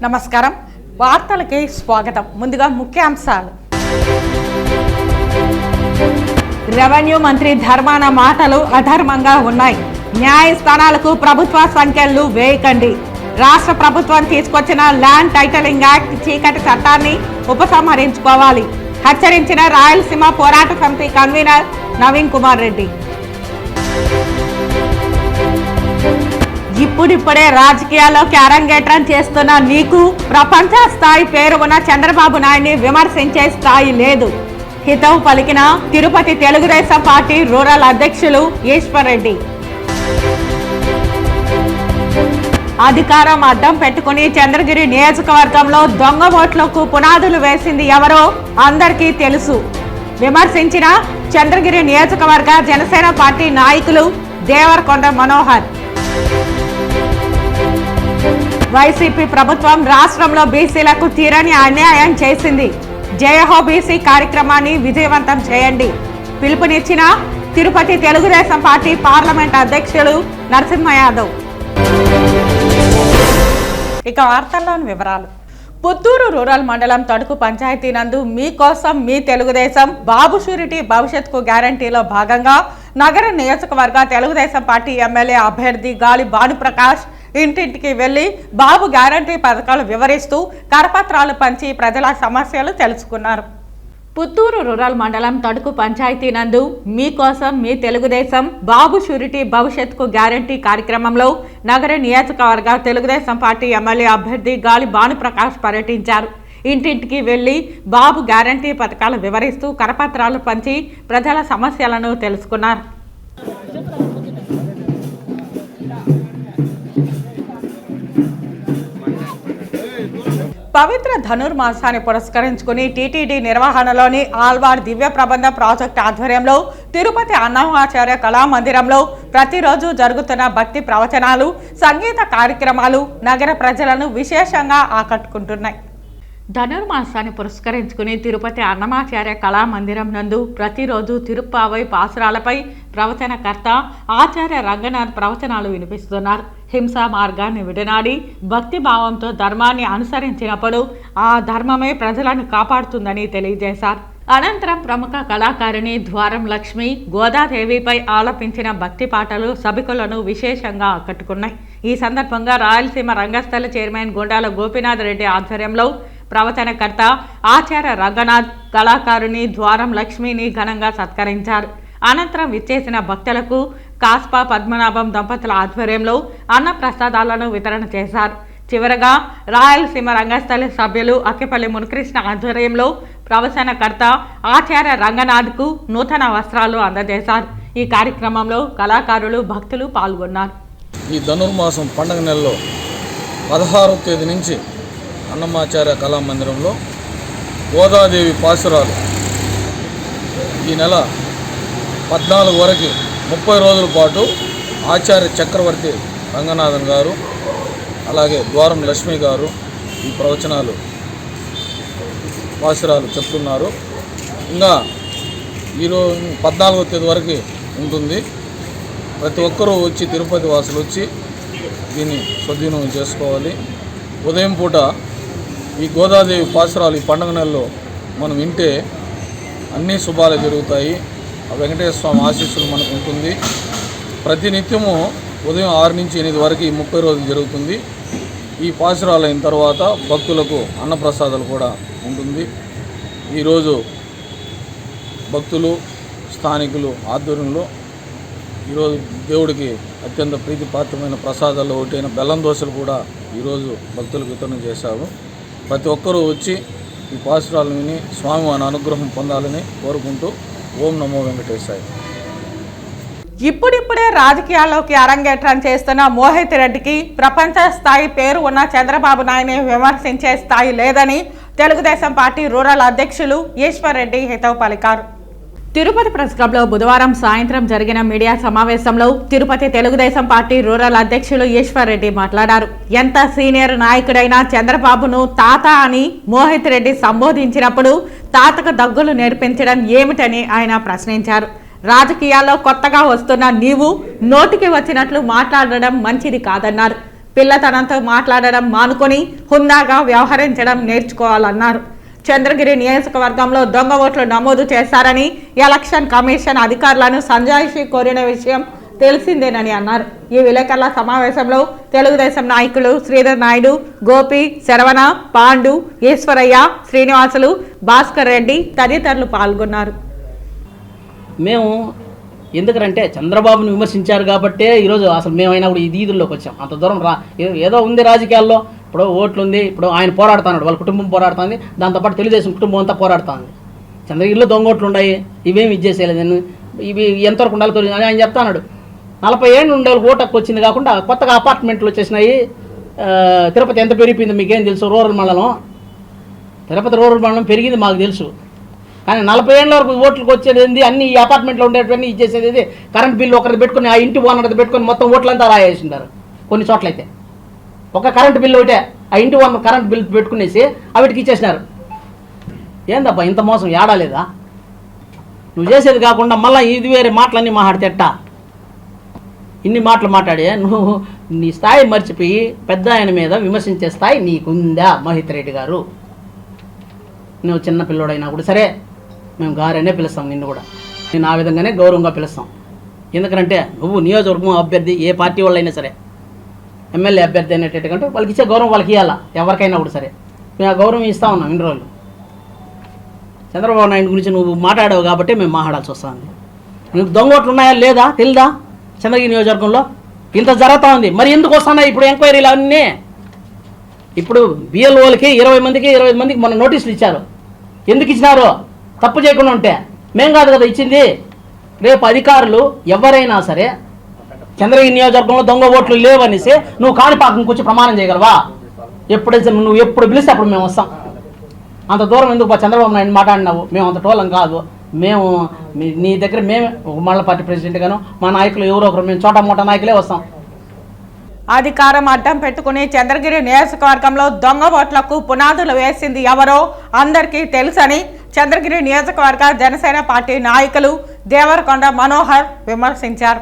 నమస్కారం వార్తలకి స్వాగతం. ముందుగా ముఖ్యాంశాలు. రెవెన్యూ మంత్రి ధర్మాన మాటలు అధర్మంగా ఉన్నాయి. న్యాయస్థానాలకు ప్రభుత్వ సంఖ్యలు వేయకండి. రాష్ట్ర ప్రభుత్వం తీసుకొచ్చిన ల్యాండ్ టైటిలింగ్ యాక్ట్ చీకటి చట్టాన్ని ఉపసంహరించుకోవాలి హెచ్చరించిన రాయలసీమ పోరాట సమితి కన్వీనర్ నవీన్ కుమార్ రెడ్డి. ఇప్పుడిప్పుడే రాజకీయాల్లోకి అరంగేట్రం చేస్తున్న నీకు ప్రపంచ స్థాయి పేరు ఉన్న చంద్రబాబు నాయుడిని విమర్శించే స్థాయి లేదు. హితవు పలికిన తిరుపతి తెలుగుదేశం పార్టీ రూరల్ అధ్యక్షులు ఈశ్వర్ రెడ్డి. అధికారం అడ్డం పెట్టుకుని చంద్రగిరి నియోజకవర్గంలో దొంగ ఓట్లకు పునాదులు వేసింది ఎవరో అందరికీ తెలుసు. విమర్శించిన చంద్రగిరి నియోజకవర్గ జనసేన పార్టీ నాయకులు దేవరకొండ మనోహర్. వైసీపీ ప్రభుత్వం రాష్ట్రంలో బీసీలకు తీరని అన్యాయం చేసింది. జయహో బీసీ కార్యక్రమాన్ని విజయవంతం చేయండి పిలుపునిచ్చిన తిరుపతి తెలుగుదేశం పార్టీ పార్లమెంట్ అధ్యక్షులు నరసింహ యాదవ్. ఇక వార్తల్లోని వివరాలు. పుత్తూరు రూరల్ మండలం తడుకు పంచాయతీ నందు మీకోసం మీ తెలుగుదేశం బాబు షూరిటీ భవిష్యత్తుకు గ్యారంటీలో భాగంగా నగర నియోజకవర్గ తెలుగుదేశం పార్టీ ఎమ్మెల్యే అభ్యర్థి గాలి భానుప్రకాష్ ఇంటింటికి వెళ్లి బాబు గ్యారంటీ పథకాలు వివరిస్తూ కరపత్రాలు పంచి ప్రజల సమస్యలు తెలుసుకున్నారు. పుత్తూరు రూరల్ మండలం తడుకు పంచాయతీ నందు మీకోసం మీ తెలుగుదేశం బాబు షూరిటీ భవిష్యత్తుకు గ్యారంటీ కార్యక్రమంలో నగర నియోజకవర్గ తెలుగుదేశం పార్టీ ఎమ్మెల్యే అభ్యర్థి గాలి భానుప్రకాష్ పర్యటించారు. ఇంటింటికి వెళ్లి బాబు గ్యారంటీ పథకాలు వివరిస్తూ కరపత్రాలు పంచి ప్రజల సమస్యలను తెలుసుకున్నారు. పవిత్ర ధనుర్మాసాన్ని పురస్కరించుకుని టీటీడీ నిర్వహణలోని ఆల్వార్ దివ్య ప్రబంధ ప్రాజెక్టు ఆధ్వర్యంలో తిరుపతి అన్నమాచార్య కళామందిరంలో ప్రతిరోజు జరుగుతున్న భక్తి ప్రవచనాలు, సంగీత కార్యక్రమాలు నగర ప్రజలను విశేషంగా ఆకట్టుకుంటున్నాయి. ధనుర్మాసాన్ని పురస్కరించుకుని తిరుపతి అన్నమాచార్య కళామందిరం నందు ప్రతిరోజు తిరుప్పావై పాసురాలపై ప్రవచనకర్త ఆచార్య రంగనాథ్ ప్రవచనాలు వినిపిస్తున్నారు. హింసా మార్గాన్ని విడనాడి భక్తి భావంతో ధర్మాన్ని అనుసరించినప్పుడు ఆ ధర్మమే ప్రజలను కాపాడుతుందని తెలియజేశారు. అనంతరం ప్రముఖ కళాకారిణి ద్వారం లక్ష్మి గోదాదేవిపై ఆలపించిన భక్తి పాటలు సభికులను విశేషంగా ఆకట్టుకున్నాయి. ఈ సందర్భంగా రాయలసీమ రంగస్థల చైర్మన్ గుండాల గోపీనాథ్ రెడ్డి ఆధ్వర్యంలో ప్రవచనకర్త ఆచార్య రంగనాథ్ కళాకారుని ద్వారం లక్ష్మిని ఘనంగా సత్కరించారు. అనంతరం విచ్చేసిన భక్తులకు కాస్పా పద్మనాభం దంపతుల ఆధ్వర్యంలో అన్న ప్రసాదాలను వితరణ చేశారు. చివరగా రాయలసీమ రంగస్థలి సభ్యులు అక్కిపల్లి మునికృష్ణ ఆధ్వర్యంలో ప్రవచనకర్త ఆచార్య రంగనాథ్కు నూతన వస్త్రాలు అందజేశారు. ఈ కార్యక్రమంలో కళాకారులు భక్తులు పాల్గొన్నారు. ఈ ధనుర్మాసం పండుగ నెలలో 16వ తేదీ నుంచి అన్నమాచార్య కళామందిరంలో గోదాదేవి పాసురాలు ఈ నెల 14 వరకు 30 రోజుల పాటు ఆచార్య చక్రవర్తి రంగనాథన్ గారు అలాగే ద్వారం లక్ష్మి గారు ఈ ప్రవచనాలు పాసురాలు చెప్తున్నారు. ఇంకా ఈరోజు 14వ తేదీ వరకు ఉంటుంది. ప్రతి ఒక్కరూ వచ్చి తిరుపతి వాసులు వచ్చి దీన్ని సద్వినియోగం చేసుకోవాలి. ఉదయం పూట ఈ గోదాదేవి పాసురాలు ఈ పండుగ నెలలో మనం వింటే అన్ని శుభాలు జరుగుతాయి. ఆ వెంకటేశ్వర స్వామి ఆశీస్సులు మనకు ఉంటుంది. ప్రతినిత్యము ఉదయం 6 నుంచి 8 వరకు ఈ 30 రోజులు జరుగుతుంది. ఈ పాసురాలు అయిన తర్వాత భక్తులకు అన్నప్రసాదాలు కూడా ఉంటుంది. ఈరోజు భక్తులు స్థానికులు ఆధ్వర్యంలో ఈరోజు దేవుడికి అత్యంత ప్రీతిపాత్రమైన ప్రసాదాలు ఒకటైన బెల్లం దోశలు కూడా ఈరోజు భక్తులకు వితరణ చేశాము. ప్రతి ఒక్కరూ వచ్చి ఈ పాసురాలను విని స్వామివారి అనుగ్రహం పొందాలని కోరుకుంటూ ఓం నమో వెంకటేశాయ. ఇప్పుడిప్పుడే రాజకీయాల్లోకి అరంగేట్రం చేస్తున్న మోహిత్ రెడ్డికి ప్రపంచ స్థాయి పేరు ఉన్న చంద్రబాబు నాయుడిని విమర్శించే స్థాయి లేదని తెలుగుదేశం పార్టీ రూరల్ అధ్యక్షులు ఈశ్వర్ రెడ్డి హితవు పలికారు. తిరుపతి ప్రెస్ క్లబ్లో బుధవారం సాయంత్రం జరిగిన మీడియా సమావేశంలో తిరుపతి తెలుగుదేశం పార్టీ రూరల్ అధ్యక్షులు ఈశ్వర్ రెడ్డి మాట్లాడారు. ఎంత సీనియర్ నాయకుడైనా చంద్రబాబును తాత అని మోహిత్ రెడ్డి సంబోధించినప్పుడు తాతకు దగ్గులు నేర్పించడం ఏమిటని ఆయన ప్రశ్నించారు. రాజకీయాల్లో కొత్తగా వస్తున్న నీవు నోటికి వచ్చినట్లు మాట్లాడడం మంచిది కాదన్నారు. పిల్లతనంతో మాట్లాడడం మానుకొని హుందాగా వ్యవహరించడం నేర్చుకోవాలన్నారు. చంద్రగిరి నియోజకవర్గంలో దొంగ ఓట్లు నమోదు చేశారని ఎలక్షన్ కమిషన్ అధికారులను సంజాయిషి కోరిన విషయం తెలిసిందేనని అన్నారు. ఈ విలేకరుల సమావేశంలో తెలుగుదేశం నాయకులు శ్రీధర్ నాయుడు, గోపి, శరవణ, పాండు, ఈశ్వరయ్య, శ్రీనివాసులు, భాస్కర్ రెడ్డి తదితరులు పాల్గొన్నారు. మేము ఎందుకంటే చంద్రబాబును విమర్శించారు కాబట్టే ఈరోజు అసలు మేమైనా కూడా ఈ వీధుల్లోకి వచ్చాం. అంత దూరం ఏదో ఉంది రాజకీయాల్లో, ఇప్పుడు ఓట్లు ఉంది, ఇప్పుడు ఆయన పోరాడుతున్నాడు, వాళ్ళ కుటుంబం పోరాడుతుంది, దాంతోపాటు తెలుగుదేశం కుటుంబం అంతా పోరాడుతుంది. చంద్రగిరిలో దొంగ ఓట్లు ఉన్నాయి, ఇవేమి ఇచ్చేసేయలేదని, ఇవి ఎంతవరకు ఉండాలి ఆయన చెప్తాన్నాడు. 40 ఏళ్ళు ఉండే ఓటు హక్కు వచ్చింది కాకుండా కొత్తగా అపార్ట్మెంట్లు వచ్చేసినాయి. తిరుపతి ఎంత పెరిగిపోయిందో మీకేం తెలుసు? రూరల్ మండలం, తిరుపతి రూరల్ మండలం పెరిగింది మాకు తెలుసు. కానీ 40 ఏళ్ళ వరకు ఓట్లకు వచ్చేది అన్ని ఈ అపార్ట్మెంట్లో ఉండేటువంటి ఇచ్చేసేది కరెంట్ బిల్లు ఒకరిది పెట్టుకుని, ఆ ఇంటి ఓనర్ది పెట్టుకొని మొత్తం ఓట్లంతా రాయేసింటారు. కొన్ని చోట్ల అయితే ఒక కరెంట్ బిల్లు ఒకటే ఆ ఇంటి ఓనర్ కరెంట్ బిల్లు పెట్టుకునేసి అవిటికి ఇచ్చేసినారు. ఏందబ్బా ఇంత మోసం ఏడాలేదా? నువ్వు చేసేది కాకుండా మళ్ళీ ఇది వేరే మాటలన్నీ మాట్లాడితేట్టా? ఇన్ని మాటలు మాట్లాడే నువ్వు నీ స్థాయి మర్చిపోయి పెద్ద ఆయన మీద విమర్శించే స్థాయి నీకుందా మహిత్ రెడ్డి గారు? నువ్వు చిన్న పిల్లోడైనా కూడా సరే మేము గారనే పిలుస్తాం, నిన్ను కూడా నేను ఆ విధంగానే గౌరవంగా పిలుస్తాం. ఎందుకంటే నువ్వు నియోజకవర్గం అభ్యర్థి, ఏ పార్టీ వాళ్ళైనా సరే ఎమ్మెల్యే అభ్యర్థి అనేటట్టుకంటే వాళ్ళకి ఇచ్చే గౌరవం వాళ్ళకి ఇవ్వాలా, ఎవరికైనా కూడా సరే. మేము ఆ గౌరవం ఇస్తా ఉన్నాం ఇన్ని రోజులు. చంద్రబాబు నాయుడు గురించి నువ్వు మాట్లాడావు కాబట్టి మేము మాట్లాడాల్సి వస్తుంది. నీకు దొంగ ఓట్లు ఉన్నాయా లేదా తెలుదా? చంద్రగిరి నియోజకవర్గంలో ఇంత జరుగుతూ ఉంది, మరి ఎందుకు వస్తున్నాయి ఇప్పుడు ఎంక్వైరీలు అన్నీ? ఇప్పుడు బిఎల్ఓలకి 20 మందికి 25 మందికి మొన్న నోటీసులు ఇచ్చారు. ఎందుకు ఇచ్చినారు? తప్పు చేయకుండా ఉంటే. మేం కాదు కదా ఇచ్చింది. రేపు అధికారులు ఎవరైనా సరే చంద్రగిరి నియోజకవర్గంలో దొంగ ఓట్లు లేవనేసి నువ్వు కాణిపాకంకి వచ్చి ప్రమాణం చేయగలవా? ఎప్పుడైతే నువ్వు ఎప్పుడు పిలిస్తే అప్పుడు మేము వస్తాం. అంత దూరం ఎందుకు చంద్రబాబు నాయుడు మాట్లాడినావు? మేము అంత టోలం కాదు. మేము నీ దగ్గర మేమే మండల పార్టీ ప్రెసిడెంట్ గాను మా నాయకులు ఎవరో ఒకరు, మేము చోటా మోటా నాయకులే వస్తాం. అధికారం అడ్డం పెట్టుకుని చంద్రగిరి నియోజకవర్గంలో దొంగ ఓట్లకు పునాదులు వేసింది ఎవరో అందరికీ తెలుసని చంద్రగిరి నియోజకవర్గ జనసేన పార్టీ నాయకులు దేవరకొండ మనోహర్ విమర్శించారు.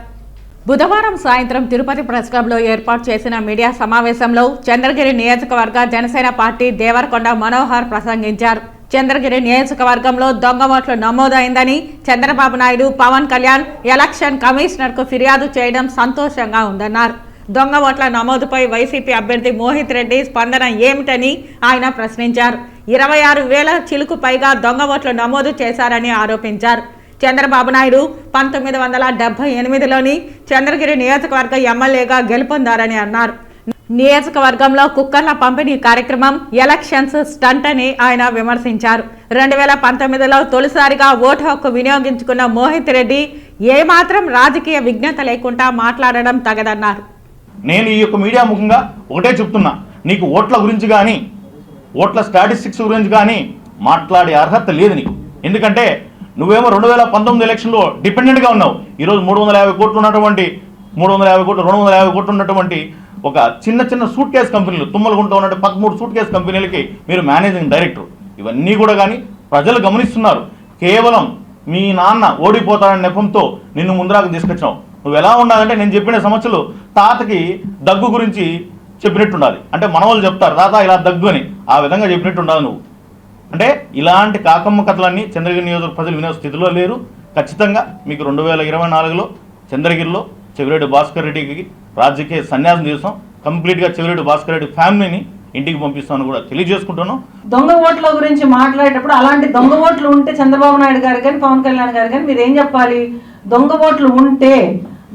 బుధవారం సాయంత్రం తిరుపతి ప్రెస్ క్లబ్లో ఏర్పాటు చేసిన మీడియా సమావేశంలో చంద్రగిరి నియోజకవర్గ జనసేన పార్టీ దేవరకొండ మనోహర్ ప్రసంగించారు. చంద్రగిరి నియోజకవర్గంలో దొంగ ఓట్లు నమోదైందని చంద్రబాబు నాయుడు, పవన్ కళ్యాణ్ ఎలక్షన్ కమిషనర్కు ఫిర్యాదు చేయడం సంతోషంగా ఉందన్నారు. దొంగ ఓట్ల నమోదుపై వైసీపీ అభ్యర్థి మోహిత్ రెడ్డి స్పందన ఏమిటని ఆయన ప్రశ్నించారు. 26,000 చిలుకు పైగా దొంగ ఓట్లు నమోదు చేశారని ఆరోపించారు. చంద్రబాబు నాయుడు 1978లోని చంద్రగిరి నియోజకవర్గ ఎమ్మెల్యేగా గెలుపొందారని అన్నారు. నియోజకవర్గంలో కుక్కర్ల పంపిణీ కార్యక్రమం ఎలక్షన్స్ స్టంట్ అని ఆయన విమర్శించారు. 2019లో తొలిసారిగా ఓటు హక్కు వినియోగించుకున్న మోహిత్ రెడ్డి ఏమాత్రం రాజకీయ విజ్ఞత లేకుండా మాట్లాడడం తగదన్నారు. నేను ఈ యొక్క మీడియా ముఖంగా ఒకటే చెప్తున్నా, నీకు ఓట్ల గురించి కానీ ఓట్ల స్టాటిస్టిక్స్ గురించి కానీ మాట్లాడే అర్హత లేదు నీకు. ఎందుకంటే నువ్వేమో 2019 ఎలక్షన్లో డిపెండెంట్గా ఉన్నావు. ఈరోజు 350 కోట్లు ఉన్నటువంటి 250 కోట్లు ఉన్నటువంటి ఒక చిన్న సూట్ కేస్ కంపెనీలు, తుమ్మలగుంటలో ఉన్నట్టు 13 సూట్ కేస్ కంపెనీలకి మీరు మేనేజింగ్ డైరెక్టర్. ఇవన్నీ కూడా కానీ ప్రజలు గమనిస్తున్నారు. కేవలం మీ నాన్న ఓడిపోతాడనే నెపంతో నిన్ను ముందరాకు తీసుకొచ్చావు. నువ్వు ఎలా ఉండాలంటే నేను చెప్పిన సమస్యలు తాతకి దగ్గు గురించి చెప్పినట్టు ఉండాలి. అంటే మనవాళ్ళు చెప్తారు తాత ఇలా దగ్గు అని, ఆ విధంగా చెప్పినట్టు ఉండాలి నువ్వు. అంటే ఇలాంటి కాకమ్మ కథలన్నీ చంద్రగిరి నియోజకవర్గ ప్రజలు వినే స్థితిలో లేరు. ఖచ్చితంగా మీకు 2024లో చంద్రగిరిలో చెవిరెడ్డి భాస్కర్ రెడ్డికి రాజకీయ సన్యాసం చేస్తాం. కంప్లీట్గా చెవిరెడ్డి భాస్కర్ రెడ్డి ఫ్యామిలీని ఇంటికి పంపిస్తామని కూడా తెలియజేసుకుంటున్నాం. దొంగ ఓట్ల గురించి మాట్లాడేటప్పుడు అలాంటి దొంగ ఓట్లు ఉంటే చంద్రబాబు నాయుడు గారు కానీ పవన్ కళ్యాణ్ గారు కానీ మీరు ఏం చెప్పాలి? దొంగ ఓట్లు ఉంటే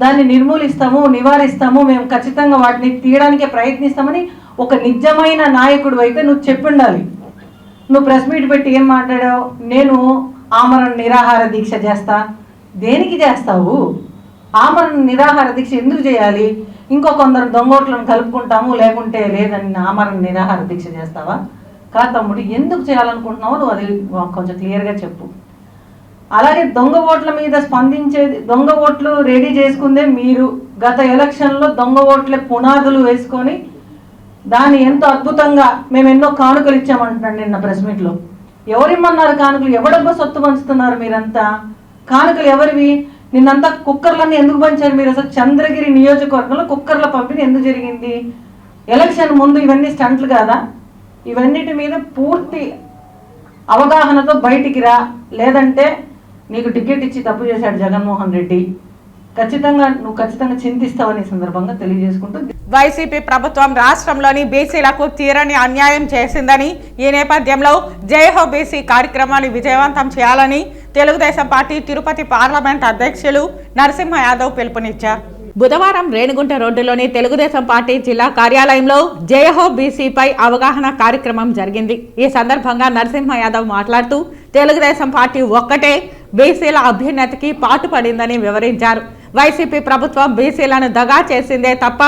దాన్ని నిర్మూలిస్తాము, నివారిస్తాము, మేము ఖచ్చితంగా వాటిని తీయడానికే ప్రయత్నిస్తామని ఒక నిజమైన నాయకుడు అయితే నువ్వు చెప్పుండాలి. నువ్వు ప్రెస్ మీట్ పెట్టి ఏం మాట్లాడావు? నేను ఆమరణ నిరాహార దీక్ష చేస్తా. దేనికి చేస్తావు? ఆమరణ నిరాహార దీక్ష ఎందుకు చేయాలి? ఇంకో కొందరు దొంగోట్లను కలుపుకుంటాము లేకుంటే లేదని ఆమరణ నిరాహార దీక్ష చేస్తావా? కాదు తమ్ముడు, ఎందుకు చేయాలనుకుంటున్నావు నువ్వు అది కొంచెం క్లియర్గా చెప్పు. అలాగే దొంగ ఓట్ల మీద స్పందించేది, దొంగ ఓట్లు రెడీ చేసుకుందే మీరు. గత ఎలక్షన్లో దొంగ ఓట్లే పునాదులు వేసుకొని దాన్ని ఎంతో అద్భుతంగా మేము ఎన్నో కానుకలు ఇచ్చామంటున్నాడు నిన్న ప్రెస్ మీట్లో. ఎవరిమ్మన్నారు కానుకలు? ఎవడబ్బా సొత్తు పంచుతున్నారు మీరంతా? కానుకలు ఎవరివి? నిన్నంతా కుక్కర్లన్నీ ఎందుకు పంచారు మీరు? అసలు చంద్రగిరి నియోజకవర్గంలో కుక్కర్ల పంపిణీ ఎందుకు జరిగింది? ఎలక్షన్ ముందు ఇవన్నీ స్టంట్లు కాదా? ఇవన్నిటి మీద పూర్తి అవగాహనతో బయటికి రా, లేదంటే నీకు టికెట్ ఇచ్చి తప్పు చేశాడు జగన్మోహన్ రెడ్డి, ఖచ్చితంగా చింతిస్తావని సందర్భంగా తెలియజేసుకుంటూ, వైసీపీ ప్రభుత్వం రాష్ట్రంలోని బీసీలకు తీరని అన్యాయం చేసిందని, ఈ నేపథ్యంలో జై హో బీసీ కార్యక్రమాన్ని విజయవంతం చేయాలని తెలుగుదేశం పార్టీ తిరుపతి పార్లమెంట్ అధ్యక్షులు నరసింహ యాదవ్ పిలుపునిచ్చారు. బుధవారం రేణిగుంట రోడ్డులోని తెలుగుదేశం పార్టీ జిల్లా కార్యాలయంలో జై హో బీసీపై అవగాహన కార్యక్రమం జరిగింది. ఈ సందర్భంగా నరసింహ యాదవ్ మాట్లాడుతూ తెలుగుదేశం పార్టీ ఒక్కటే బీసీల అభ్యున్నతికి పాటుపడిందని వివరించారు. వైసీపీ ప్రభుత్వం బీసీలను దగా చేసిందే తప్ప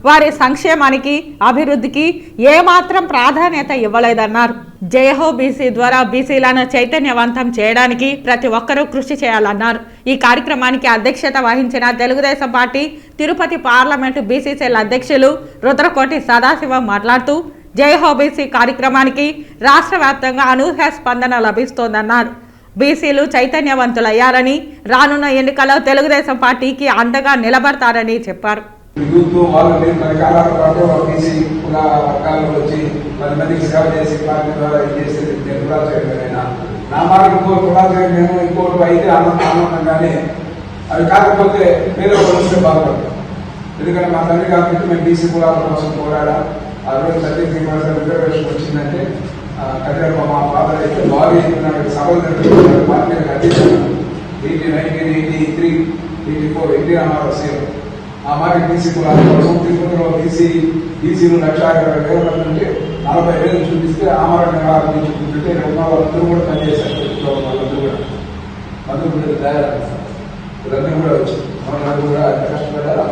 వారి సంక్షేమానికి, అభివృద్ధికి ఏమాత్రం ప్రాధాన్యత ఇవ్వలేదన్నారు. జై హో బీసీ ద్వారా బీసీలను చైతన్యవంతం చేయడానికి ప్రతి ఒక్కరూ కృషి చేయాలన్నారు. ఈ కార్యక్రమానికి అధ్యక్షత వహించిన Telugu Desam party Tirupati parliament BC cell అధ్యక్షులు రుద్రకోటి సదాశివం మాట్లాడుతూ జై హో బీసీ కార్యక్రమానికి రాష్ట్ర వ్యాప్తంగా అనూహ్య స్పందన లభిస్తోందన్నారు. బీసీలు చైతన్యవంతులయ్యారని, రానున్న ఎన్నికల్లో తెలుగుదేశం పార్టీకి అండగా నిలబడతారని చెప్పారు. ఎందుకంటే మా తండ్రి కాబట్టి మేము బీసీ కులాల కోసం పోరాడా. ఆ రోజు 33% రిజర్వేషన్ వచ్చిందంటే కళ్యాణ్ మా ఫాదర్ అయితే భారీ సభలు నిర్వహించారు. పార్టీలకు అధ్యక్షులు 1983, 84 ఎన్టీ రామారావు సీఎం. ఆ మాట బీసీ కులాల కోసం తిరుపతిలో బీసీలు 1,50,000 నుండి 40,000 చూపిస్తే ఆమరణ చూపించుకుంటే వాళ్ళందరూ కూడా పనిచేశారు. వాళ్ళందరూ కూడా తయారు వీళ్ళందరూ కూడా వచ్చి మనలందరూ కూడా కష్టపడ్డారు.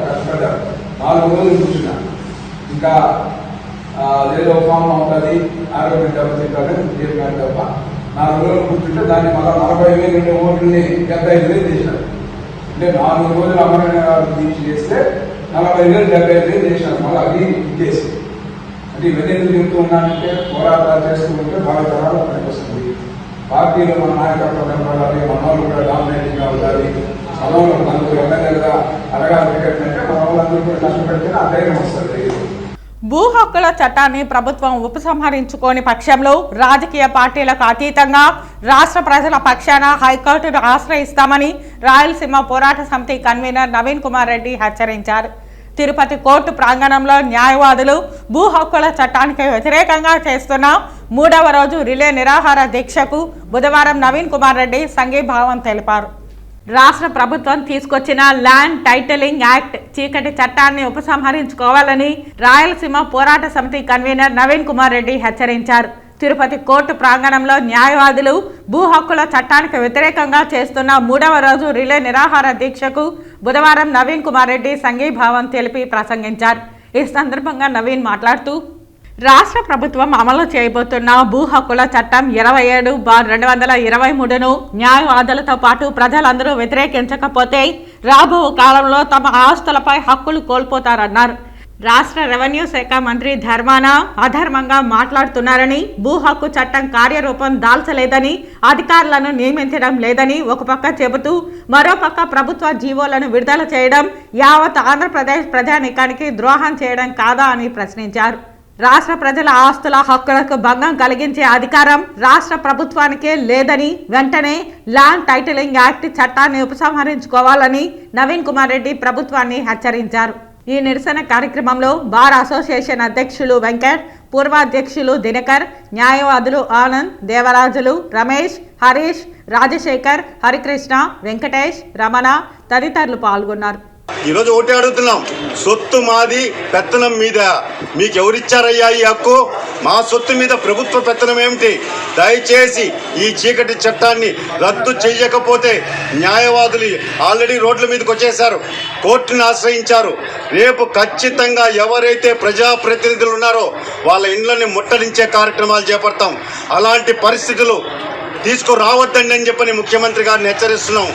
4 రోజులు కూర్చున్నా. ఇంకా ఏదో ఫామ్ అవుతుంది, ఆరోగ్యం దెబ్బతింటారని చెప్పాను తప్ప 4 రోజులు కూర్చుంటే దాన్ని మళ్ళీ 40,000 ఉండే ఓట్లని 75,000 చేసినారు. అంటే 4 రోజులు అమరణ దీక్ష చేస్తే 40,000 75,000 చేసినారు. మళ్ళీ అది ఇచ్చేసి అంటే ఇవన్నీ ఎందుకు చెప్తూ ఉన్నానంటే పోరాటాలు చేస్తూ ఉంటే భావితరాలు పనికొస్తుంది. పార్టీలో మన నాయకత్వం కనపడాలి, మన వాళ్ళు కూడా డామినేటింగ్ గా ఉండాలి. మనలో నలుగురు ఎమ్మెల్యేలుగా అడగాలి టికెట్ అంటే మన వాళ్ళందరూ కూడా కష్టపడితేనే ఆ ధైర్యం వస్తుంది. భూ హక్కుల చట్టాన్ని ప్రభుత్వం ఉపసంహరించుకోని పక్షంలో రాజకీయ పార్టీలకు అతీతంగా రాష్ట్ర ప్రజల పక్షాన హైకోర్టును ఆశ్రయిస్తామని రాయలసీమ పోరాట సమితి కన్వీనర్ నవీన్ కుమార్ రెడ్డి హెచ్చరించారు. తిరుపతి కోర్టు ప్రాంగణంలో న్యాయవాదులు భూ హక్కుల చట్టానికి వ్యతిరేకంగా చేస్తున్న 3వ రోజు రిలే నిరాహార దీక్షకు బుధవారం నవీన్ కుమార్ రెడ్డి సంఘీభావం తెలిపారు. రాష్ట్ర ప్రభుత్వం తీసుకొచ్చిన ల్యాండ్ టైటిలింగ్ యాక్ట్ చీకటి చట్టాన్ని ఉపసంహరించుకోవాలని రాయలసీమ పోరాట సమితి కన్వీనర్ నవీన్ కుమార్ రెడ్డి హెచ్చరించారు. తిరుపతి కోర్టు ప్రాంగణంలో న్యాయవాదులు భూ హక్కుల చట్టానికి వ్యతిరేకంగా చేస్తున్న 3వ రోజు రిలే నిరాహార దీక్షకు బుధవారం నవీన్ కుమార్ రెడ్డి సంఘీభావం తెలిపి ప్రసంగించారు. ఈ సందర్భంగా నవీన్ మాట్లాడుతూ రాష్ట్ర ప్రభుత్వం అమలు చేయబోతున్న భూ హక్కుల చట్టం 27/2023ను న్యాయవాదులతో పాటు ప్రజలందరూ వ్యతిరేకించకపోతే రాబో కాలంలో తమ ఆస్తులపై హక్కులు కోల్పోతారన్నారు. రాష్ట్ర రెవెన్యూ శాఖ మంత్రి ధర్మాన అధర్మంగా మాట్లాడుతున్నారని, భూ హక్కు చట్టం కార్యరూపం దాల్చలేదని, అధికారులను నియమించడం లేదని ఒక పక్క చెబుతూ మరోపక్క ప్రభుత్వ జీవోలను విడుదల చేయడం యావత్ ఆంధ్రప్రదేశ్ ప్రజానీకానికి ద్రోహం చేయడం కాదా అని ప్రశ్నించారు. రాష్ట్ర ప్రజల ఆస్తుల హక్కులకు భంగం కలిగించే అధికారం రాష్ట్ర ప్రభుత్వానికే లేదని, వెంటనే ల్యాండ్ టైటిలింగ్ యాక్ట్ చట్టాన్ని ఉపసంహరించుకోవాలని నవీన్ కుమార్ రెడ్డి ప్రభుత్వాన్ని హెచ్చరించారు. ఈ నిరసన కార్యక్రమంలో బార్ అసోసియేషన్ అధ్యక్షులు వెంకట్, పూర్వాధ్యక్షులు దినకర్, న్యాయవాదులు ఆనంద్, దేవరాజులు, రమేష్, హరీష్, రాజశేఖర్, హరికృష్ణ, వెంకటేష్, రమణ తదితరులు పాల్గొన్నారు. ఈరోజు ఒకటి అడుగుతున్నాం, సొత్తు మాది, పెత్తనం మీద. మీకు ఎవరిచ్చారయ్యా ఈ హక్కు? మా సొత్తు మీద ప్రభుత్వ పెత్తనం ఏమిటి? దయచేసి ఈ చీకటి చట్టాన్ని రద్దు చేయకపోతే న్యాయవాదులు ఆల్రెడీ రోడ్ల మీదకి వచ్చేశారు, కోర్టును ఆశ్రయించారు. రేపు ఖచ్చితంగా ఎవరైతే ప్రజాప్రతినిధులు ఉన్నారో వాళ్ళ ఇండ్లని ముట్టడించే కార్యక్రమాలు చేపడతాం. అలాంటి పరిస్థితులు తీసుకురావద్దండి అని చెప్పని ముఖ్యమంత్రి గారిని హెచ్చరిస్తున్నాం.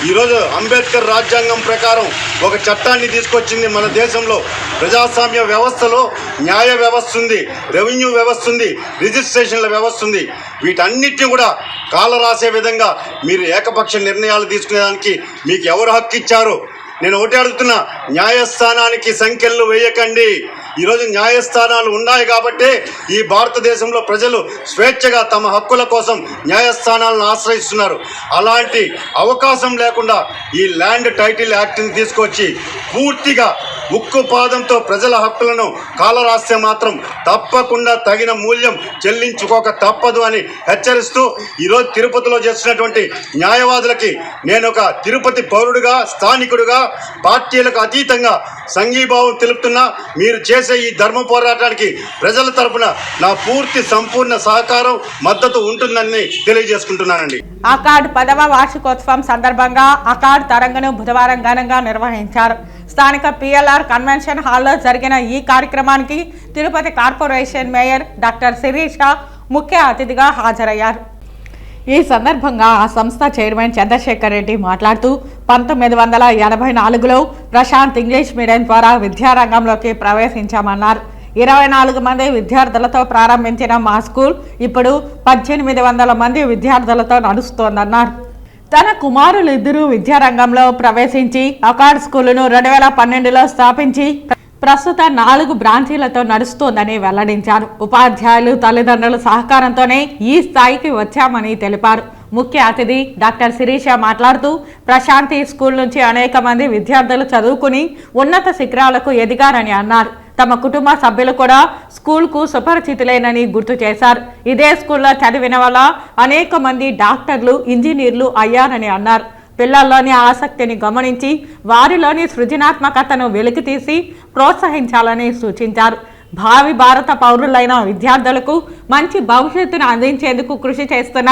ఈరోజు అంబేద్కర్ రాజ్యాంగం ప్రకారం ఒక చట్టాన్ని తీసుకొచ్చింది మన దేశంలో. ప్రజాస్వామ్య వ్యవస్థలో న్యాయ వ్యవస్థ ఉంది, రెవెన్యూ వ్యవస్థ ఉంది, రిజిస్ట్రేషన్ల వ్యవస్థ ఉంది. వీటన్నిటిని కూడా కాలరాసే విధంగా మీరు ఏకపక్ష నిర్ణయాలు తీసుకునేదానికి మీకు ఎవరు హక్కు ఇచ్చారు? నేను ఒకటి అడుగుతున్నా, న్యాయస్థానానికి సంఖ్యలు వేయకండి. ఈరోజు న్యాయస్థానాలు ఉన్నాయి కాబట్టి ఈ భారతదేశంలో ప్రజలు స్వేచ్ఛగా తమ హక్కుల కోసం న్యాయస్థానాలను ఆశ్రయిస్తున్నారు. అలాంటి అవకాశం లేకుండా ఈ ల్యాండ్ టైటిల్ యాక్ట్ని తీసుకొచ్చి పూర్తిగా ఉక్కు పాదంతో ప్రజల హక్కులను కాలరాస్తే మాత్రం తప్పకుండా తగిన మూల్యం చెల్లించుకోక తప్పదు అని హెచ్చరిస్తూ ఈరోజు తిరుపతిలో చేస్తున్నటువంటి న్యాయవాదులకి నేను ఒక తిరుపతి పౌరుడిగా, స్థానికుడిగా, పార్టీలకు అతీతంగా సంఘీభావం తెలుపుతున్నా. మీరు చేసే ఈ ధర్మ పోరాటానికి ప్రజల తరపున నా పూర్తి సంపూర్ణ సహకారం, మద్దతు ఉంటుందని తెలియజేసుకుంటున్నానండి. అకాడ్ 10వ వార్షికోత్సవం సందర్భంగా అకాడ్ తరంగను బుధవారం ఘనంగా నిర్వహించారు. స్థానిక పిఎల్ఆర్ కన్వెన్షన్ హాల్లో జరిగిన ఈ కార్యక్రమానికి Tirupati corporation mayor doctor Shirisha ముఖ్య అతిథిగా హాజరయ్యారు. ఈ సందర్భంగా ఆ సంస్థ చైర్మన్ చంద్రశేఖర్ రెడ్డి మాట్లాడుతూ 1984లో ప్రశాంత్ ఇంగ్లీష్ మీడియం ద్వారా విద్యారంగంలోకి ప్రవేశించామన్నారు. 24 మంది విద్యార్థులతో ప్రారంభించిన మా స్కూల్ ఇప్పుడు 1800 మంది విద్యార్థులతో నడుస్తోందన్నారు. తన కుమారులు ఇద్దరు విద్యారంగంలో ప్రవేశించి అకాడ్ స్కూలును 2012లో స్థాపించి ప్రస్తుత 4 బ్రాంచీలతో నడుస్తోందని వెల్లడించారు. ఉపాధ్యాయులు, తల్లిదండ్రుల సహకారంతోనే ఈ స్థాయికి వచ్చామని తెలిపారు. ముఖ్య అతిథి డాక్టర్ శిరీష మాట్లాడుతూ ప్రశాంతి స్కూల్ నుంచి అనేక మంది విద్యార్థులు చదువుకుని ఉన్నత శిఖరాలకు ఎదిగారని అన్నారు. తమ కుటుంబ సభ్యులు కూడా స్కూల్కు సుపరిచితులేనని గుర్తు చేశారు. ఇదే స్కూల్లో చదివిన వల్ల అనేక మంది డాక్టర్లు, ఇంజనీర్లు అయ్యారని అన్నారు. పిల్లల్లోని ఆసక్తిని గమనించి వారిలోని సృజనాత్మకతను వెలికితీసి ప్రోత్సహించాలని సూచించారు. భావి భారత పౌరులైన విద్యార్థులకు మంచి భవిష్యత్తును అందించేందుకు కృషి చేస్తున్న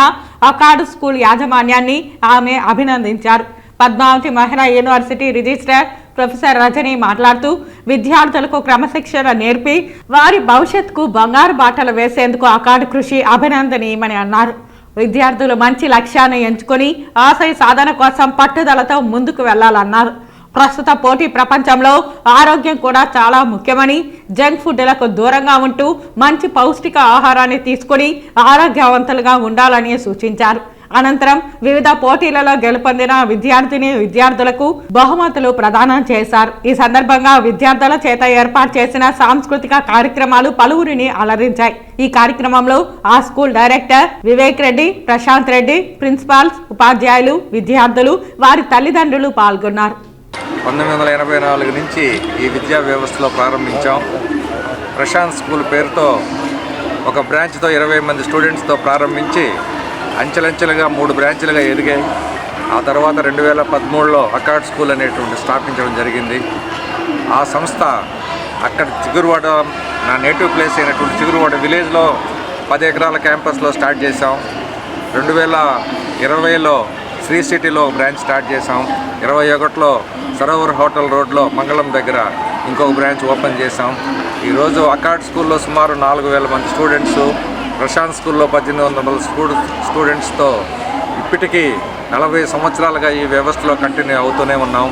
అకాడ్ స్కూల్ యాజమాన్యాన్ని ఆమె అభినందించారు. పద్మావతి మహిళా యూనివర్సిటీ రిజిస్ట్రార్ ప్రొఫెసర్ రజని మాట్లాడుతూ విద్యార్థులకు క్రమశిక్షణ నేర్పి వారి భవిష్యత్తుకు బంగారు బాటలు వేసేందుకు అకాడ్ కృషి అభినందనీయమని అన్నారు. విద్యార్థులు మంచి లక్ష్యాన్ని ఎంచుకొని ఆశయ సాధన కోసం పట్టుదలతో ముందుకు వెళ్లాలన్నారు. ప్రస్తుత పోటీ ప్రపంచంలో ఆరోగ్యం కూడా చాలా ముఖ్యమని, జంక్ ఫుడ్లకు దూరంగా ఉంటూ మంచి పౌష్టిక ఆహారాన్ని తీసుకుని ఆరోగ్యవంతులుగా ఉండాలని సూచించారు. అనంతరం వివిధ పోటీలలో గెలుపొందిన విద్యార్థులకు బహుమతులు ప్రదానం చేశారు. ఈ సందర్భంగా విద్యార్థుల చేత ఏర్పాటు చేసిన సాంస్కృతిక కార్యక్రమాలు పలువురిని అలరించాయి. ఈ కార్యక్రమంలో ఆ school director Vivek Reddy, Prashanth Reddy, principals, ఉపాధ్యాయులు, విద్యార్థులు, వారి తల్లిదండ్రులు పాల్గొన్నారు. 1984 నుంచి ఈ విద్యా వ్యవస్థలో ప్రారంభించాం. ప్రశాంత్ స్కూల్ పేరుతో ఒక బ్రాంచ్తో 20 మంది స్టూడెంట్స్తో ప్రారంభించి అంచెలంచెలుగా 3 బ్రాంచ్లుగా ఎదిగాయి. ఆ తర్వాత 2013లో అకాడ్ స్కూల్ అనేటువంటి స్థాపించడం జరిగింది. ఆ సంస్థ అక్కడ చిగురువాడ, నా నేటివ్ ప్లేస్ అయినటువంటి చిగురువాడ విలేజ్లో 10 ఎకరాల క్యాంపస్లో స్టార్ట్ చేసాం. 2020లో శ్రీ సిటీలో బ్రాంచ్ స్టార్ట్ చేసాం. 21లో సరోవర్ హోటల్ రోడ్లో మంగళం దగ్గర ఇంకొక బ్రాంచ్ ఓపెన్ చేసాం. ఈరోజు అకాడ్ స్కూల్లో సుమారు 4000 మంది స్టూడెంట్స్, ప్రశాంత్ స్కూల్లో 1800 స్టూడెంట్స్తో ఇప్పటికీ 40 సంవత్సరాలుగా ఈ వ్యవస్థలో కంటిన్యూ అవుతూనే ఉన్నాం.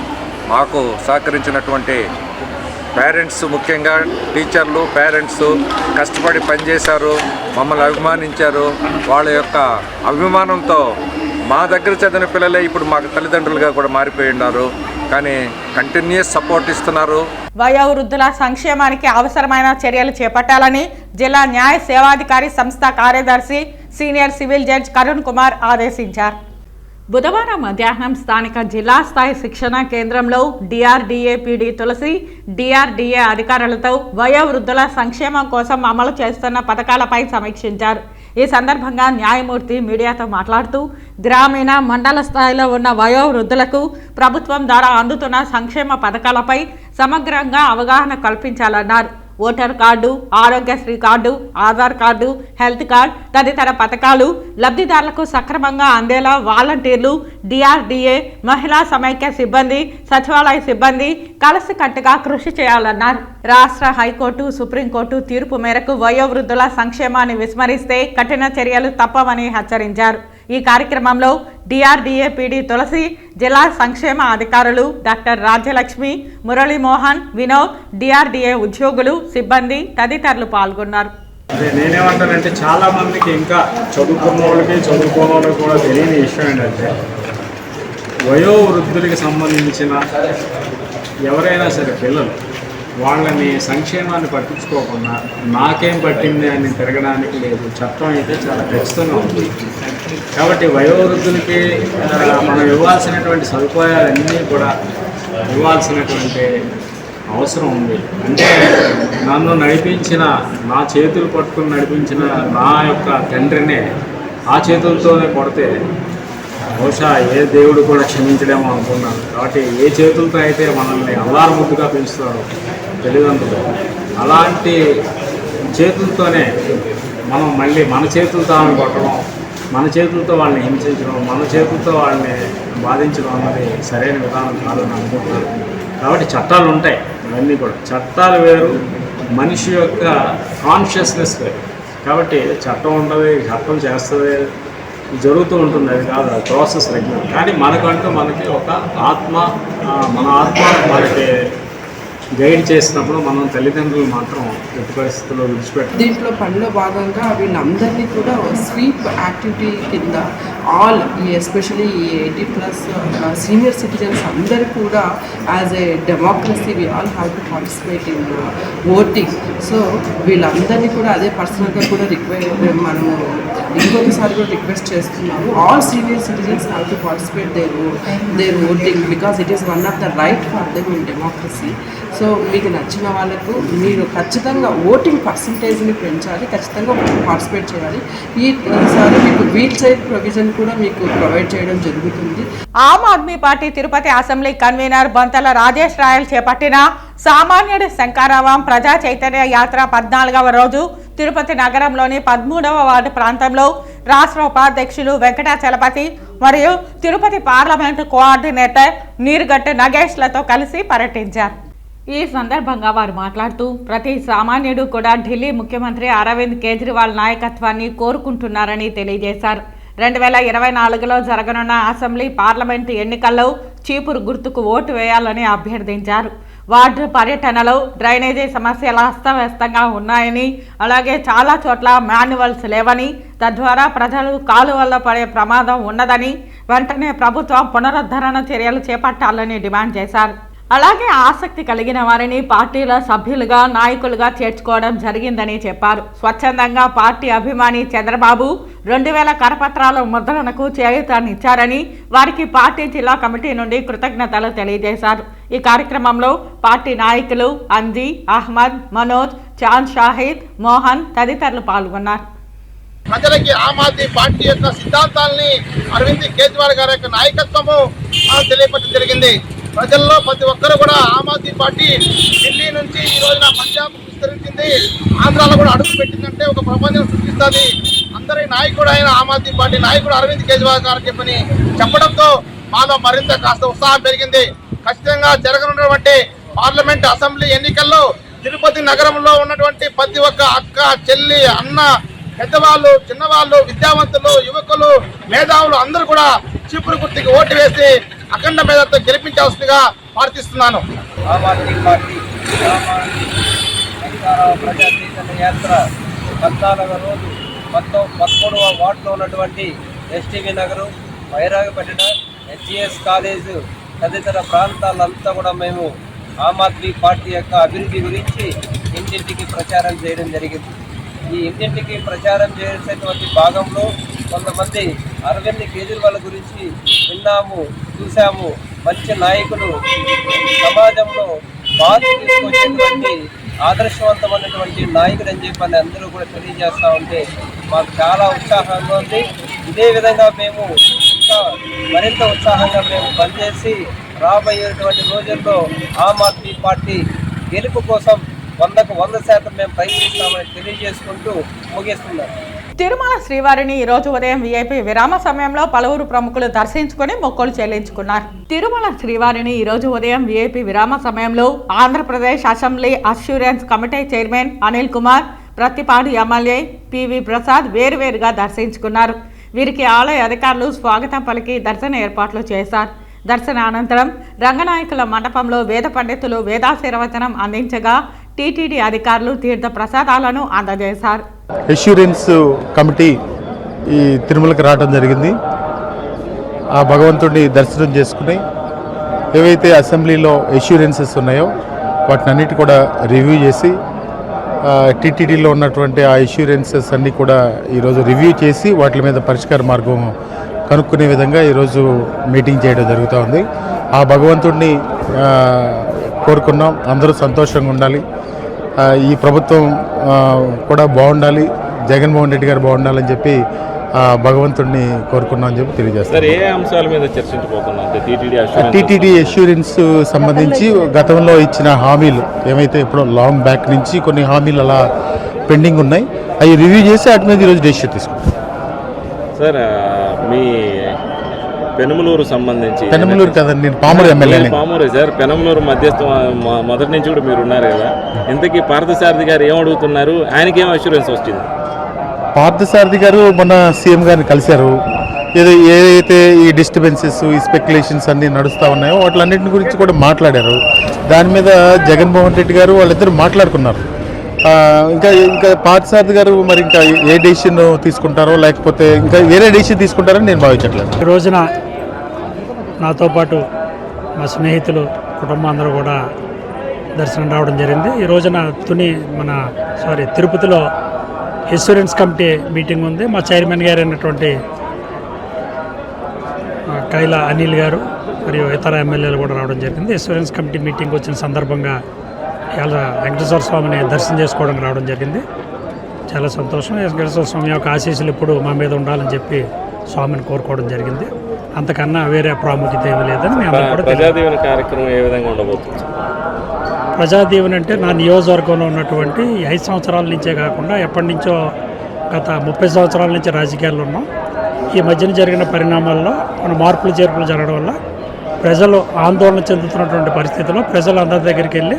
మాకు సహకరించినటువంటి పేరెంట్స్, ముఖ్యంగా టీచర్లు, పేరెంట్స్ కష్టపడి పనిచేశారు, మమ్మల్ని అభిమానించారు. వాళ్ళ యొక్క అభిమానంతో మా దగ్గర చదివిన పిల్లలే ఇప్పుడు మాకు తల్లిదండ్రులుగా కూడా మారిపోయి ఉన్నారు. కానీ కంటిన్యూస్ సపోర్ట్ ఇస్తున్నారు. వయోవృద్ధుల సంక్షేమానికి అవసరమైన చర్యలు చేపట్టాలని జిల్లా న్యాయ సేవాధికారి సంస్థ కార్యదర్శి senior civil judge Karun Kumar ఆదేశించారు. బుధవారం మధ్యాహ్నం స్థానిక జిల్లా స్థాయి శిక్షణ కేంద్రంలో డిఆర్డీఏ పీడీ తులసి, డిఆర్డీఏ అధికారులతో వయోవృద్ధుల సంక్షేమం కోసం అమలు చేస్తున్న పథకాలపై సమీక్షించారు. ఈ సందర్భంగా న్యాయమూర్తి మీడియాతో మాట్లాడుతూ గ్రామీణ, మండల స్థాయిలో ఉన్న వయోవృద్ధులకు ప్రభుత్వం ద్వారా అందుతున్న సంక్షేమ పథకాలపై సమగ్రంగా అవగాహన కల్పించాలన్నారు. Voter card, Aarogyasri card, Aadhaar card, health card తదితర పథకాలు లబ్ధిదారులకు సక్రమంగా అందేలా వాలంటీర్లు, డిఆర్డీఏ, మహిళా సమైక్య సిబ్బంది, సచివాలయ సిబ్బంది కలిసికట్టుగా కృషి చేయాలన్నారు. రాష్ట్ర హైకోర్టు, సుప్రీంకోర్టు తీర్పు మేరకు వయోవృద్ధుల సంక్షేమాన్ని విస్మరిస్తే కఠిన చర్యలు తప్పవని హెచ్చరించారు. ఈ కార్యక్రమంలో డిఆర్డీఏ పీడీ తులసి, జిల్లా సంక్షేమ అధికారులు డాక్టర్ రాజ్యలక్ష్మి, మురళీమోహన్, వినోద్, డిఆర్డీఏ ఉద్యోగులు, సిబ్బంది తదితరులు పాల్గొన్నారు. నేనేమంటానంటే చాలా మందికి ఇంకా చదువుకున్న వాళ్ళకి, చదువుకోని వాళ్ళకి కూడా తెలియని విషయం ఏంటంటే వయోవృద్ధులకి సంబంధించిన ఎవరైనా సరే పిల్లలు వాళ్ళని సంక్షేమాన్ని పట్టించుకోకుండా నాకేం పట్టింది అని తిరగడానికి లేదు. చట్టం అయితే చాలా ఖచ్చితంగా ఉంది. కాబట్టి వయోవృద్ధులకి మనం ఇవ్వాల్సినటువంటి సదుపాయాలన్నీ కూడా ఇవ్వాల్సినటువంటి అవసరం ఉంది. అంటే నన్ను నడిపించిన, నా చేతులు పట్టుకుని నడిపించిన నా యొక్క తండ్రినే ఆ చేతులతోనే కొడితే బహుశా ఏ దేవుడు కూడా క్షమించడేమో అనుకున్నాను. కాబట్టి ఏ చేతులతో అయితే మనల్ని అల్లారు ముద్దుగా పెంచుతారో తల్లిదండ్రులు, అలాంటి చేతులతోనే మనం మళ్ళీ మన చేతులతో ఆమె కొట్టడం, మన చేతులతో వాళ్ళని హింసించడం, మన చేతులతో వాళ్ళని బాధించడం అన్నది సరైన విధానం కాదని అనుకుంటున్నాను. కాబట్టి చట్టాలు ఉంటాయి, ఇవన్నీ కూడా చట్టాలు వేరు, మనిషి యొక్క కాన్షియస్నెస్ వేరు. కాబట్టి చట్టం ఉండదు, చట్టం చేస్తుంది, జరుగుతూ ఉంటుంది. అది కాదు, ప్రాసెస్ రెగ్యులర్. కానీ మనకి ఒక ఆత్మ, మన ఆత్మ మనకి గైడ్ చేసినప్పుడు మనం తల్లిదండ్రులు మాత్రం ఎట్టి పరిస్థితుల్లో విడిచిపెట్టాలి. దీంట్లో పనిలో భాగంగా వీళ్ళందరినీ కూడా స్వీప్ యాక్టివిటీ కింద ఆల్ ఎస్పెషలీ 80+ సీనియర్ సిటిజన్స్ అందరూ కూడా as a democracy we all have to participate in voting. So వీళ్ళందరినీ కూడా అదే పర్సనల్గా కూడా మనము ఇంకొకసారి కూడా రిక్వెస్ట్ చేస్తున్నాము. All senior citizens have to participate their voting because it is one of the right for them in democracy. So మీకు నచ్చిన వాళ్ళకు మీరు ఖచ్చితంగా ఓటింగ్ పర్సంటేజ్ని పెంచాలి, ఖచ్చితంగా పార్టిసిపేట్ చేయాలి. ఈసారి మీకు వీల్ చైర్ ప్రొవిజన్ కూడా మీకు ప్రొవైడ్ చేయడం జరుగుతుంది. Aam Aadmi party Tirupati assembly convener Bonthala Rajesh Rayal చేపట్టిన సామాన్యుడి శంకారావం ప్రజా చైతన్య యాత్ర 14వ రోజు తిరుపతి నగరంలోని 13వ వార్డు ప్రాంతంలో రాష్ట్ర ఉపాధ్యక్షులు వెంకటాచలపతి మరియు తిరుపతి పార్లమెంటు కోఆర్డినేటర్ నీరుగట్టు నగేష్లతో కలిసి పర్యటించారు. ఈ సందర్భంగా వారు మాట్లాడుతూ ప్రతి సామాన్యుడు కూడా ఢిల్లీ ముఖ్యమంత్రి అరవింద్ కేజ్రీవాల్ నాయకత్వాన్ని కోరుకుంటున్నారని తెలియజేశారు. 2024లో జరగనున్న అసెంబ్లీ పార్లమెంటు ఎన్నికల్లో చీపురు గుర్తుకు ఓటు వేయాలని అభ్యర్థించారు. వార్డు పర్యటనలో డ్రైనేజీ సమస్యలు అస్తవ్యస్తంగా ఉన్నాయని, అలాగే చాలా చోట్ల మాన్యువల్స్ లేవని, తద్వారా ప్రజలు కాలువల్లో పడే ప్రమాదం ఉన్నదని, వెంటనే ప్రభుత్వం పునరుద్ధరణ చర్యలు చేపట్టాలని డిమాండ్ చేశారు. అలాగే ఆసక్తి కలిగిన వారిని పార్టీల సభ్యులుగా, నాయకులుగా చేర్చుకోవడం జరిగిందని చెప్పారు. స్వచ్ఛందంగా పార్టీ అభిమాని చంద్రబాబు 2000 కరపత్రాల ముద్రణకు చేయూతనిచ్చారని, వారికి పార్టీ జిల్లా కమిటీ నుండి కృతజ్ఞతలు తెలియజేశారు. ఈ కార్యక్రమంలో పార్టీ నాయకులు అంజీ, అహ్మద్, మనోజ్, చాంద్ షాహిద్, మోహన్ తదితరులు పాల్గొన్నారు. ప్రజలకి ఆమ్ ఆద్మీ పార్టీ యొక్క సిద్ధాంతాలని, అరవింద్ కేజ్రీవాల్ గారి యొక్క నాయకత్వము తెలియపరచడం జరిగింది. ప్రజల్లో ప్రతి ఒక్కరు కూడా ఆమ్ ఆద్మీ పార్టీ ఢిల్లీ నుంచి ఈ రోజున పంజాబ్ విస్తరించింది, ఆంధ్రాలో కూడా అడుగు పెట్టిందంటే ఒక ప్రపంచం సృష్టిస్తుంది. అందరి నాయకుడు అయిన ఆమ్ ఆద్మీ పార్టీ నాయకుడు అరవింద్ కేజ్రీవాల్ గారు చెప్పడంతో మాలో మరింత కాస్త ఉత్సాహం పెరిగింది. ఖచ్చితంగా జరగనున్నటువంటి పార్లమెంట్ అసెంబ్లీ ఎన్నికల్లో తిరుపతి నగరంలో ఉన్నటువంటి ప్రతి ఒక్క అక్క, చెల్లి, అన్న, పెద్దవాళ్ళు, చిన్నవాళ్ళు, విద్యావంతులు, యువకులు, మేధావులు అందరూ కూడా చీపురు గుర్తుకి ఓటు వేసి అఖండ మేధతో గెలిపించాల్సిందిగా ప్రార్థిస్తున్నాను. ఆమ్ ఆద్మీ పార్టీ ప్రజా చైతన్య యాత్ర 14వ రోజు 13వ వార్డులో ఉన్నటువంటి ఎస్టీవీ నగరు, వైరాగపట్టిన, హెచ్జిఎస్ కాలేజు తదితర ప్రాంతాలంతా కూడా మేము ఆమ్ ఆద్మీ పార్టీ యొక్క అభివృద్ధి గురించి ఇంటింటికి ప్రచారం చేయడం జరిగింది. ఈ ఇంటింటికి ప్రచారం చేసేటువంటి భాగంలో కొంతమంది అరవింద్ కేజ్రీవాల్ గురించి విన్నాము, చూసాము, మంచి నాయకులు, సమాజంలో మార్పు తీసుకొచ్చేటువంటి ఆదర్శవంతమైనటువంటి నాయకుడు అని చెప్పని అందరూ కూడా తెలియజేస్తూ ఉంటే మాకు చాలా ఉత్సాహంగా ఉంది. ఇదే విధంగా మేము ఇంకా మరింత ఉత్సాహంగా మేము పనిచేసి రాబోయేటువంటి రోజుల్లో ఆమ్ ఆద్మీ పార్టీ గెలుపు కోసం 100కు 100% మేము ప్రయత్నిస్తామని తెలియజేసుకుంటూ ముగిస్తున్నాం. తిరుమల శ్రీవారిని ఈ రోజు ఉదయం వీఐపీ విరామ సమయంలో పలువురు ప్రముఖులు దర్శించుకుని మొక్కులు చెల్లించుకున్నారు. తిరుమల శ్రీవారిని ఈ రోజు ఉదయం వీఐపీ విరామ సమయంలో Andhra Pradesh assembly assurance committee chairman Anil Kumar, Prathipadu MLA PV Prasad వేరువేరుగా దర్శించుకున్నారు. వీరికి ఆలయ అధికారులు స్వాగతం పలికి దర్శన ఏర్పాట్లు చేశారు. దర్శన అనంతరం రంగనాయకుల మండపంలో వేద పండితులు వేదాశీర్వచనం అందించగా టీటీడీ అధికారులు తీర్థ ప్రసాదాలను అందజేశారు. అష్యూరెన్స్ కమిటీ ఈ తిరుమలకి రావడం జరిగింది. ఆ భగవంతుడిని దర్శనం చేసుకుని ఏవైతే అసెంబ్లీలో అష్యూరెన్సెస్ ఉన్నాయో వాటిని అన్నిటి కూడా రివ్యూ చేసి టీటీడీలో ఉన్నటువంటి ఆ ఇష్యూరెన్సెస్ అన్నీ కూడా ఈరోజు రివ్యూ చేసి వాటి మీద పరిష్కార మార్గం కనుక్కునే విధంగా ఈరోజు మీటింగ్ చేయడం జరుగుతూ ఉంది. ఆ భగవంతుడిని కోరుకున్నాం, అందరూ సంతోషంగా ఉండాలి, ఈ ప్రభుత్వం కూడా బాగుండాలి, జగన్మోహన్ రెడ్డి గారు బాగుండాలని చెప్పి భగవంతుడిని కోరుకున్నామని చెప్పి తెలియజేస్తారు. ఏ అంశాల మీద చర్చించబోతున్నారు? టీటీడీ అష్యూరెన్స్ సంబంధించి గతంలో ఇచ్చిన హామీలు ఏమైతే ఇప్పుడు లాంగ్ బ్యాక్ నుంచి కొన్ని హామీలు అలా పెండింగ్ ఉన్నాయి, అవి రివ్యూ చేసి వాటి మీద ఈరోజు డెసిషన్ తీసుకుంటాం. సార్ మీ పెనమలూరు సంబంధించి, పెనమలూరు కదండి, నేను పామూరు ఎమ్మెల్యే. పామూరే సార్, పెనమలూరు మధ్యస్థం మొదటి నుంచి కూడా మీరు ఉన్నారు కదా, ఇంతకీ పార్థసారథి గారు ఏం అడుగుతున్నారు, ఆయనకి ఏం అష్యూరెన్స్ వచ్చింది? పార్థసారథి గారు మొన్న సీఎం గారిని కలిశారు. ఏదైతే ఈ డిస్టర్బెన్సెస్, ఈ స్పెక్యులేషన్స్ అన్నీ నడుస్తూ ఉన్నాయో వాటిలన్నింటి గురించి కూడా మాట్లాడారు. దాని మీద జగన్మోహన్ రెడ్డి గారు వాళ్ళిద్దరు మాట్లాడుకున్నారు. ఇంకా పార్థసారథి గారు మరి ఇంకా ఏ డెసిషన్ తీసుకుంటారో లేకపోతే ఇంకా వేరే డెసిషన్ తీసుకుంటారని నేను భావించట్లేదు. ఈ రోజున నాతో పాటు మా స్నేహితులు, కుటుంబం అందరూ కూడా దర్శనం రావడం జరిగింది. ఈ రోజున తిరుపతిలో ఇన్సూరెన్స్ కమిటీ మీటింగ్ ఉంది. మా చైర్మన్ గారు అయినటువంటి కైలా అనిల్ గారు మరియు ఇతర ఎమ్మెల్యేలు కూడా రావడం జరిగింది. ఇన్సూరెన్స్ కమిటీ మీటింగ్ వచ్చిన సందర్భంగా ఇవాళ వెంకటేశ్వర స్వామిని దర్శనం చేసుకోవడానికి రావడం జరిగింది. చాలా సంతోషం. వెంకటేశ్వర స్వామి యొక్క ఆశీస్సులు ఇప్పుడు మా మీద ఉండాలని చెప్పి స్వామిని కోరుకోవడం జరిగింది. అంతకన్నా వేరే ప్రాముఖ్యత ఏమీ లేదని మేము కూడా. ప్రజాదీవన కార్యక్రమం ఏ విధంగా ఉండబోతుంది? ప్రజాదీవన అంటే నా నియోజకవర్గంలో ఉన్నటువంటి 5 సంవత్సరాల నుంచే కాకుండా ఎప్పటి నుంచో గత 30 సంవత్సరాల నుంచి రాజకీయాల్లో ఉన్నాం. ఈ మధ్యన జరిగిన పరిణామాల్లో మన మార్పులు చేర్పులు జరగడం వల్ల ప్రజలు ఆందోళన చెందుతున్నటువంటి పరిస్థితుల్లో ప్రజలందరి దగ్గరికి వెళ్ళి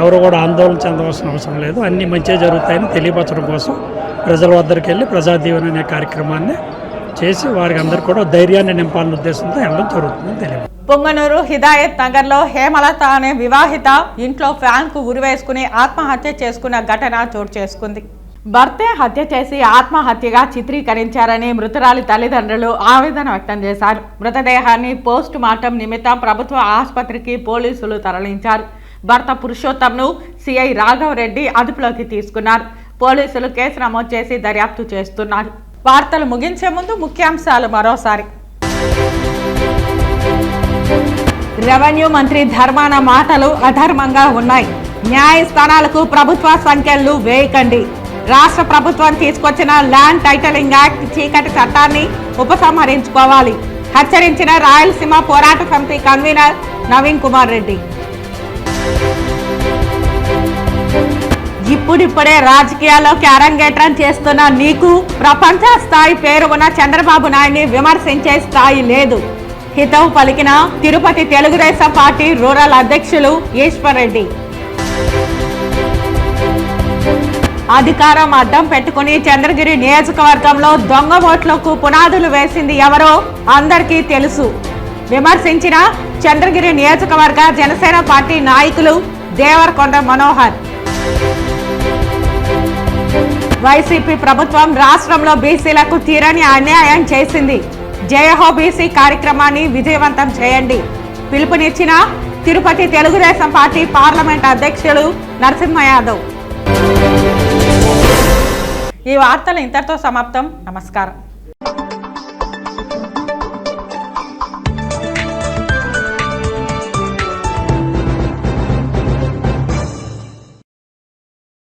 ఎవరు కూడా ఆందోళన చెందవలసిన అవసరం లేదు, అన్నీ మంచిగా జరుగుతాయని తెలియపరచడం కోసం ప్రజల వద్దరికి వెళ్ళి ప్రజాదీవన అనే కార్యక్రమాన్ని చేసి వారికి అందరికీ కూడా ధైర్యాన్ని నింపాలనే ఉద్దేశంతో వెళ్ళడం జరుగుతుందని తెలియదు. పొంగనూరు హిదాయత్ నగర్లో హేమలత అనే వివాహిత ఇంట్లో ఫ్యాన్కు ఉరివేసుకుని ఆత్మహత్య చేసుకున్న ఘటన చోటు చేసుకుంది. భర్తే హత్య చేసి ఆత్మహత్యగా చిత్రీకరించారని మృతురాలి తల్లిదండ్రులు ఆవేదన వ్యక్తం చేశారు. మృతదేహాన్ని పోస్ట్ మార్టం నిమిత్తం ప్రభుత్వ ఆసుపత్రికి పోలీసులు తరలించారు. భర్త పురుషోత్తంను సిఐ రాఘవరెడ్డి అదుపులోకి తీసుకున్నారు. పోలీసులు కేసు నమోదు చేసి దర్యాప్తు చేస్తున్నారు. వార్తలు ముగించే ముందు ముఖ్యాంశాలు మరోసారి. రెవెన్యూ మంత్రి ధర్మాన మాటలు అధర్మంగా ఉన్నాయి. న్యాయస్థానాలకు ప్రభుత్వ సంఖ్యలు వేయకండి. రాష్ట్ర ప్రభుత్వం తీసుకొచ్చిన ల్యాండ్ టైటిలింగ్ యాక్ట్ చీకటి చట్టాన్ని ఉపసంహరించుకోవాలి. హెచ్చరించిన రాయలసీమ పోరాట సమితి కన్వీనర్ నవీన్ కుమార్ రెడ్డి. ఇప్పుడిప్పుడే రాజకీయాల్లోకి అరంగేట్రం చేస్తున్న నీకు ప్రపంచ స్థాయి పేరు ఉన్న చంద్రబాబు నాయుడిని విమర్శించే స్థాయి లేదు. హితవు పలికిన తిరుపతి తెలుగుదేశం పార్టీ రూరల్ అధ్యక్షులు ఈశ్వర్ రెడ్డి. అధికారం అడ్డం పెట్టుకుని చంద్రగిరి నియోజకవర్గంలో దొంగ ఓట్లకు పునాదులు వేసింది ఎవరో అందరికీ తెలుసు. విమర్శించిన చంద్రగిరి నియోజకవర్గ జనసేన పార్టీ నాయకులు దేవరకొండ మనోహర్. వైసీపీ ప్రభుత్వం రాష్ట్రంలో బీసీలకు తీరని అన్యాయం చేసింది. జయహో బీసీ కార్యక్రమాన్ని విజయవంతం చేయండి. పిలుపునిచ్చిన తిరుపతి తెలుగుదేశం పార్టీ పార్లమెంట్ అధ్యక్షులు నరసింహ యాదవ్. ఈ వార్తలు ఇంతటితో సమాప్తం. నమస్కారం.